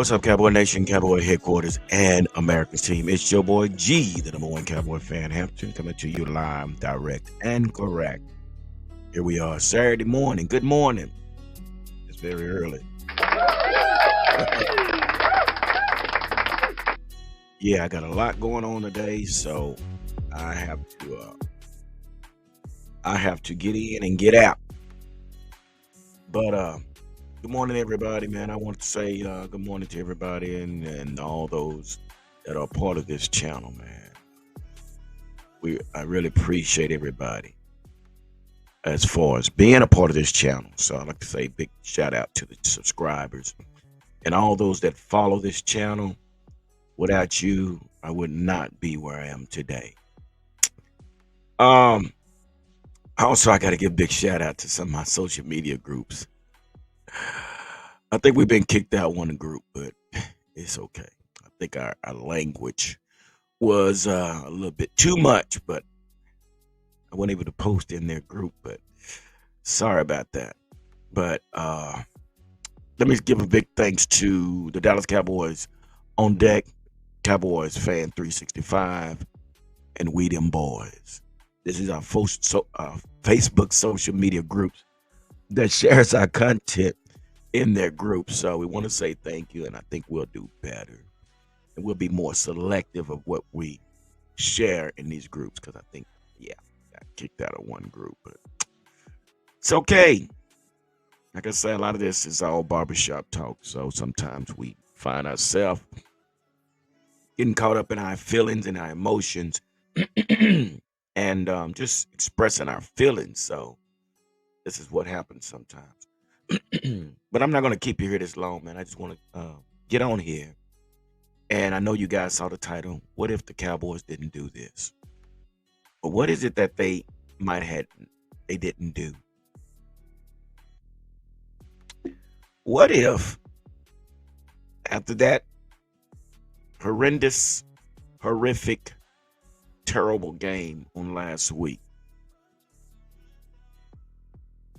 What's up, Cowboy Nation, Cowboy Headquarters, and America's team? It's your boy G, the number one Cowboy fan, Hampton, coming to you live, direct, and correct. Here we are, Saturday morning. Good morning. It's very early. Yeah, I got a lot going on today, so I have to get in and get out. But good morning, everybody, man. I want to say good morning to everybody and all those that are part of this channel, man. I really appreciate everybody as far as being a part of this channel. So I'd like to say big shout out to the subscribers and all those that follow this channel. Without you, I would not be where I am today. Also, I got to give a big shout out to some of my social media groups. I think we've been kicked out one group, but it's okay. I think our language was a little bit too much, but I wasn't able to post in their group, but sorry about that. But let me give a big thanks to the Dallas Cowboys on deck, Cowboys Fan 365, and We Them Boys. This is our Facebook social media groups that shares our content in their groups. So we want to say thank you, and I think we'll do better. And we'll be more selective of what we share in these groups, because I think, yeah, I got kicked out of one group, but it's okay. Like I say, a lot of this is all barbershop talk, so sometimes we find ourselves getting caught up in our feelings and our emotions and just expressing our feelings. So this is what happens sometimes. But I'm not going to keep you here this long, man. I just want to get on here. And I know you guys saw the title, What If the Cowboys Didn't Do This? But what is it that they didn't do? What if after that horrendous, horrific, terrible game on last week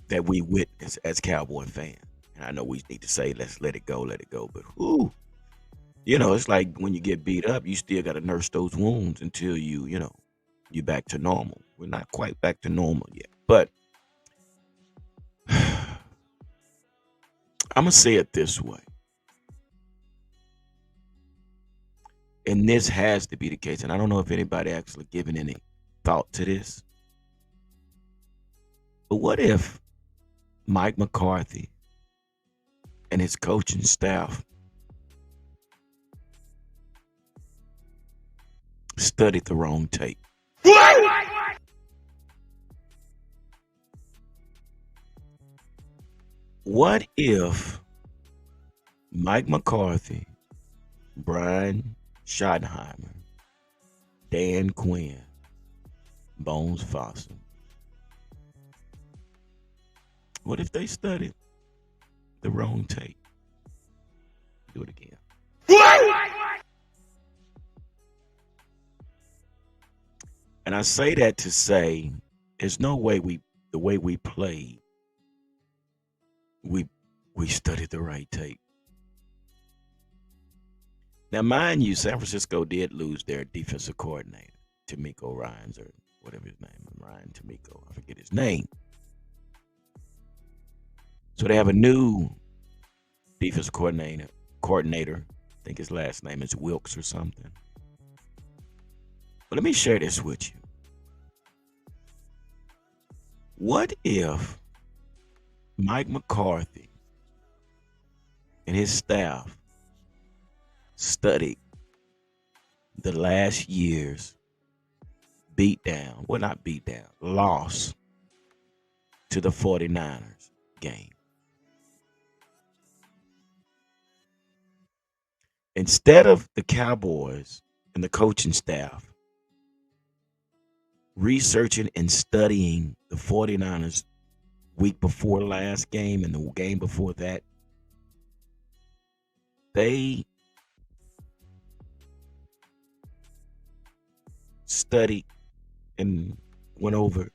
that we witnessed as Cowboy fans? And I know we need to say, let's let it go, but whoo. It's like when you get beat up, you still got to nurse those wounds until you're back to normal. We're not quite back to normal yet. But I'm going to say it this way. And this has to be the case. And I don't know if anybody actually given any thought to this. But what if Mike McCarthy and his coaching staff studied the wrong tape? What if Mike McCarthy, Brian Schottenheimer, Dan Quinn, Bones Foster, what if they studied the wrong tape? Do it again. And I say that to say there's no way the way we played, we studied the right tape. Now, mind you, San Francisco did lose their defensive coordinator, Tamiko Ryans, or whatever his name is, Ryan Tamiko. I forget his name. So they have a new defensive coordinator. I think his last name is Wilkes or something. But let me share this with you. What if Mike McCarthy and his staff studied the last year's loss to the 49ers game? Instead of the Cowboys and the coaching staff researching and studying the 49ers week before last game and the game before that, they studied and went over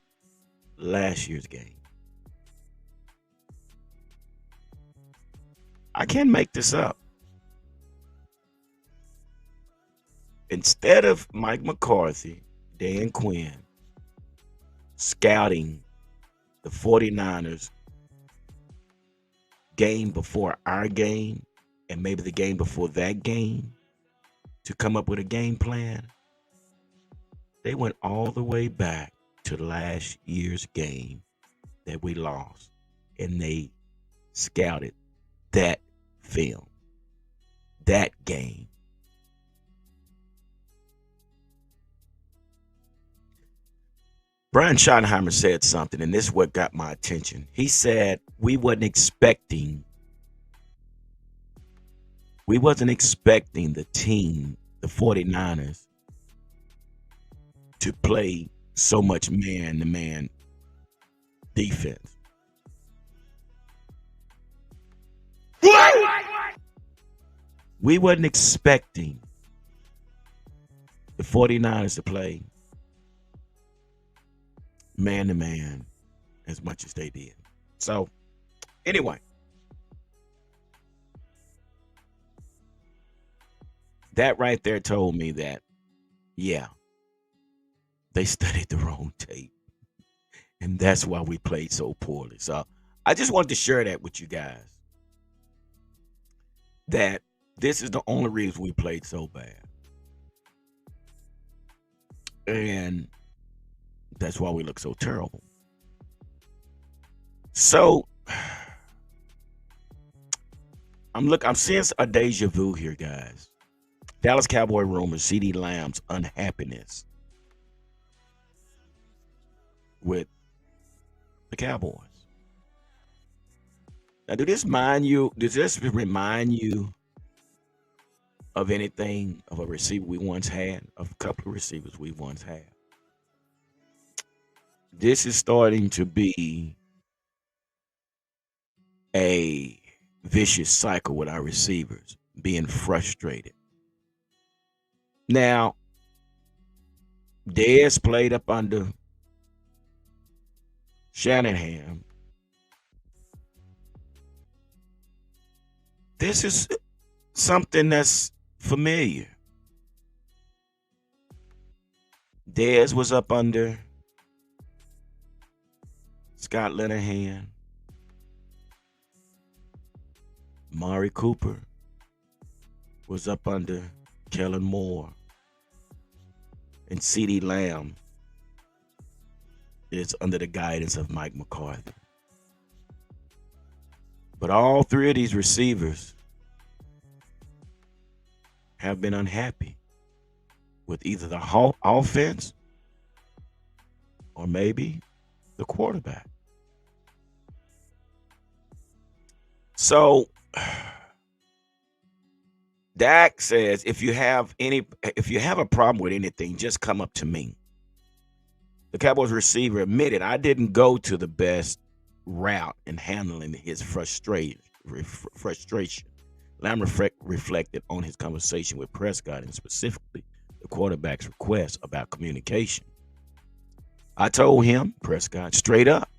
last year's game. I can't make this up. Instead of Mike McCarthy, Dan Quinn scouting the 49ers game before our game and maybe the game before that game to come up with a game plan, they went all the way back to last year's game that we lost and they scouted that film, that game. Brian Schottenheimer said something, and this is what got my attention. He said we wasn't expecting the team, the 49ers, to play so much man to man defense. We wasn't expecting the 49ers to play man to man as much as they did. So, anyway, that right there told me that, yeah, they studied the wrong tape. And that's why we played so poorly. So, I just wanted to share that with you guys. That this is the only reason we played so bad. And that's why we look so terrible. So I'm seeing a deja vu here, guys. Dallas Cowboy rumors, CeeDee Lamb's unhappiness with the Cowboys. Now, does this remind you of anything of a receiver we once had, of a couple of receivers we once had? This is starting to be a vicious cycle with our receivers being frustrated. Now, Dez played up under Shanahan. This is something that's familiar. Dez was up under Scott Linehan, Mari Cooper was up under Kellen Moore, and CeeDee Lamb is under the guidance of Mike McCarthy. But all three of these receivers have been unhappy with either the offense or maybe the quarterback. So Dak says, if you have a problem with anything, just come up to me. The Cowboys receiver admitted, I didn't go to the best route in handling his frustration. Lamb reflected on his conversation with Prescott and specifically the quarterback's request about communication. I told him, Prescott, straight up.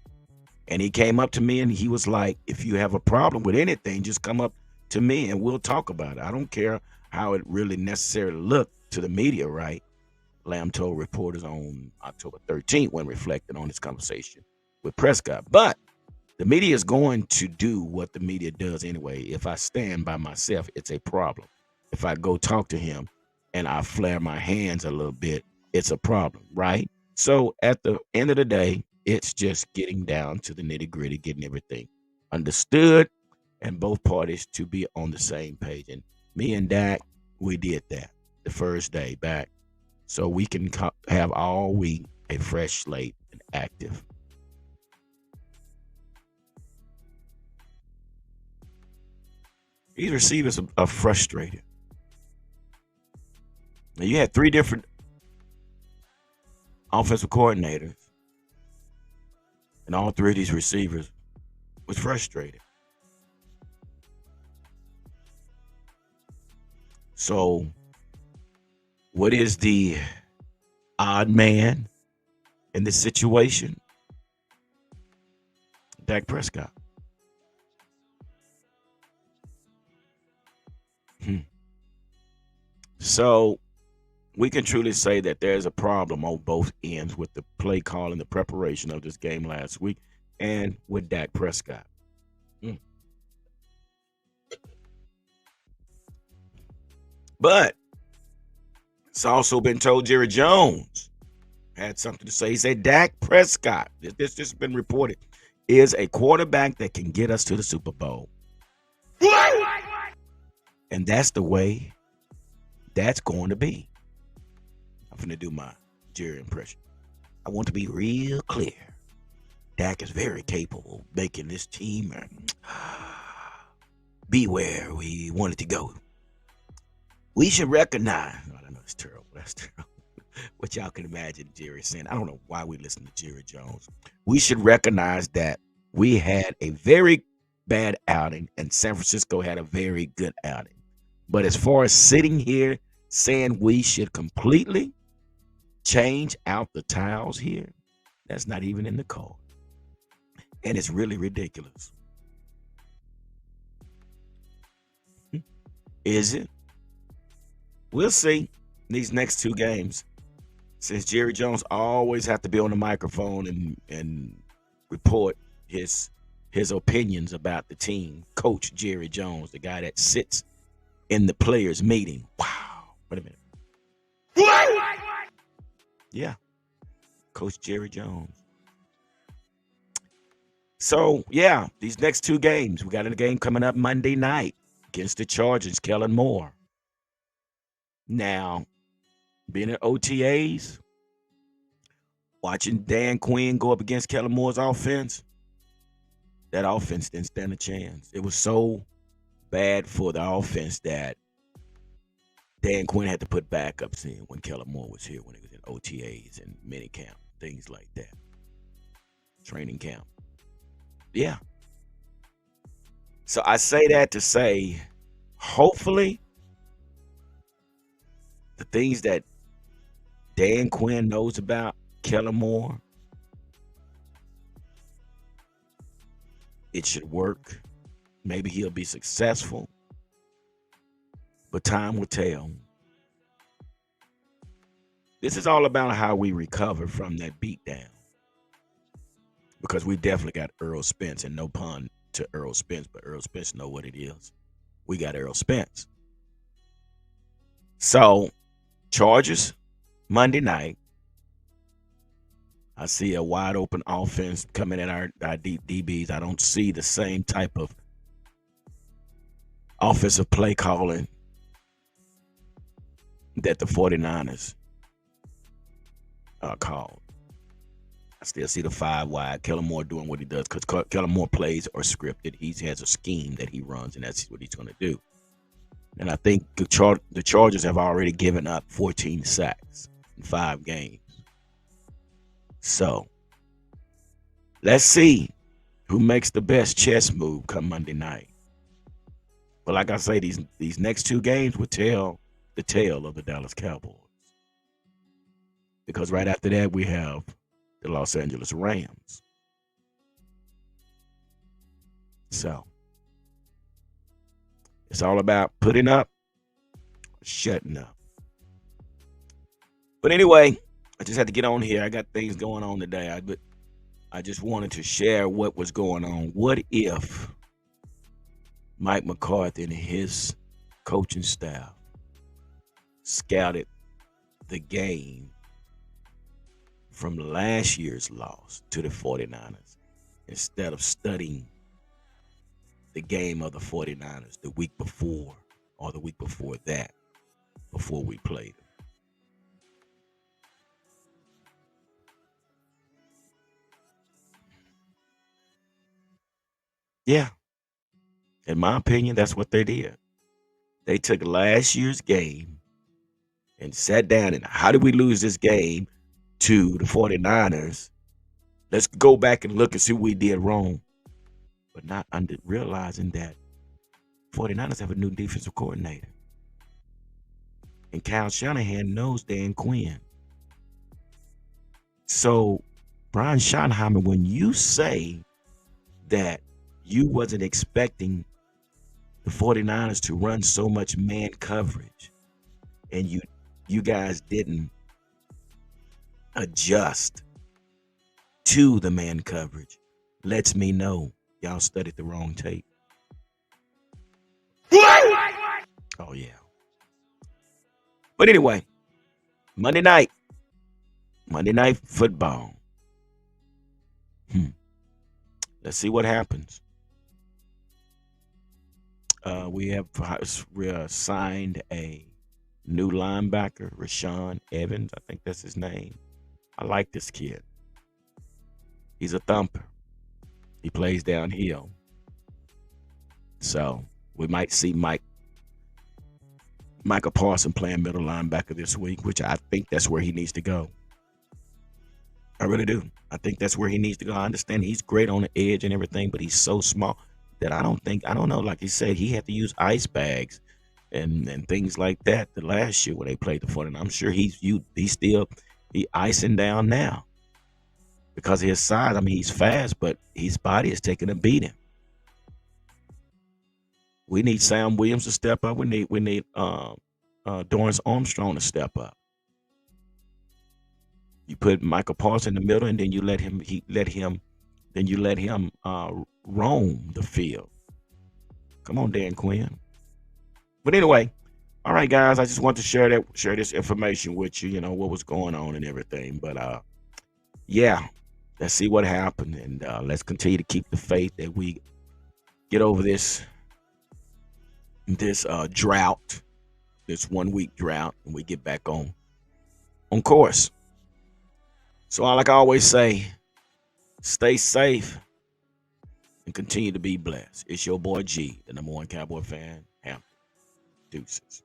And he came up to me and he was like, if you have a problem with anything, just come up to me and we'll talk about it. I don't care how it really necessarily looked to the media, right? Lamb told reporters on October 13th when reflecting on his conversation with Prescott. But the media is going to do what the media does anyway. If I stand by myself, it's a problem. If I go talk to him and I flare my hands a little bit, it's a problem, right? So at the end of the day, it's just getting down to the nitty gritty, getting everything understood and both parties to be on the same page. And me and Dak, we did that the first day back. So we can have all week a fresh slate and active. These receivers are frustrated. Now you had three different offensive coordinators, and all three of these receivers was frustrated. So, what is the odd man in this situation? Dak Prescott. So, we can truly say that there's a problem on both ends with the play call and the preparation of this game last week and with Dak Prescott. Mm. But it's also been told Jerry Jones had something to say. He said Dak Prescott, this has been reported, is a quarterback that can get us to the Super Bowl. And that's the way that's going to be. I'm going to do my Jerry impression. I want to be real clear. Dak is very capable of making this team be where we want it to go. We should recognize. I don't know, it's terrible. That's terrible. What y'all can imagine Jerry saying. I don't know why we listen to Jerry Jones. We should recognize that we had a very bad outing and San Francisco had a very good outing. But as far as sitting here saying we should completely change out the tiles here, that's not even in the code. And it's really ridiculous. Is it? We'll see these next two games. Since Jerry Jones always have to be on the microphone and report his opinions about the team. Coach Jerry Jones, the guy that sits in the players' meeting. Wow. Wait a minute. Yeah. Coach Jerry Jones. So, yeah, these next two games. We got a game coming up Monday night against the Chargers, Kellen Moore. Now, being at OTAs, watching Dan Quinn go up against Kellen Moore's offense, that offense didn't stand a chance. It was so bad for the offense that Dan Quinn had to put backups in when Kellen Moore was here, when he was in OTAs and minicamp, things like that. Training camp. Yeah. So I say that to say, hopefully, the things that Dan Quinn knows about Kellen Moore, it should work. Maybe he'll be successful. But time will tell. This is all about how we recover from that beatdown. Because we definitely got Earl Spence, and no pun to Earl Spence, but Earl Spence know what it is. We got Earl Spence. So, Chargers, Monday night. I see a wide open offense coming at our DBs. I don't see the same type of offensive play calling that the 49ers called. I still see the 5 wide. Kellen Moore doing what he does because Kellen Moore plays are scripted. He has a scheme that he runs, and that's what he's going to do. And I think the Chargers have already given up 14 sacks in 5 games. So, let's see who makes the best chess move come Monday night. But like I say, these next 2 games will tell the tale of the Dallas Cowboys. Because right after that, we have the Los Angeles Rams. So, it's all about putting up, shutting up. But anyway, I just had to get on here. I got things going on today. But I just wanted to share what was going on. What if Mike McCarthy and his coaching staff scouted the game from last year's loss to the 49ers instead of studying the game of the 49ers the week before or the week before that, before we played them? Yeah, in my opinion, that's what they did. They took last year's game and sat down and how did we lose this game to the 49ers? Let's go back and look and see what we did wrong. But not realizing that 49ers have a new defensive coordinator. And Kyle Shanahan knows Dan Quinn. So, Brian Schottenheimer, when you say that you wasn't expecting the 49ers to run so much man coverage and you you guys didn't adjust to the man coverage lets me know y'all studied the wrong tape. Oh yeah. But anyway, Monday night, Monday night football. Hmm. Let's see what happens. We have signed a new linebacker, Rashawn Evans. I think that's his name. I like this kid. He's a thumper. He plays downhill. So we might see Michael Parson playing middle linebacker this week, which I think that's where he needs to go. I really do. I think that's where he needs to go. I understand he's great on the edge and everything, but he's so small that I don't know. Like he said, he had to use ice bags and things like that the last year when they played the 49. I'm sure he's still icing down now because of his size. I mean, he's fast, but his body is taking a beating. We need Sam Williams to step up. We need Dorrance Armstrong to step up. You put Michael Parsons in the middle, and then you let him. Then you let him roam the field. Come on, Dan Quinn. But anyway, all right, guys. I just want to share this information with you. You know what was going on and everything. But yeah, let's see what happened, and let's continue to keep the faith that we get over this drought, this 1 week drought, and we get back on course. So, like I always say, stay safe and continue to be blessed. It's your boy G, the #1 Cowboy fan. Hampton. Deuces.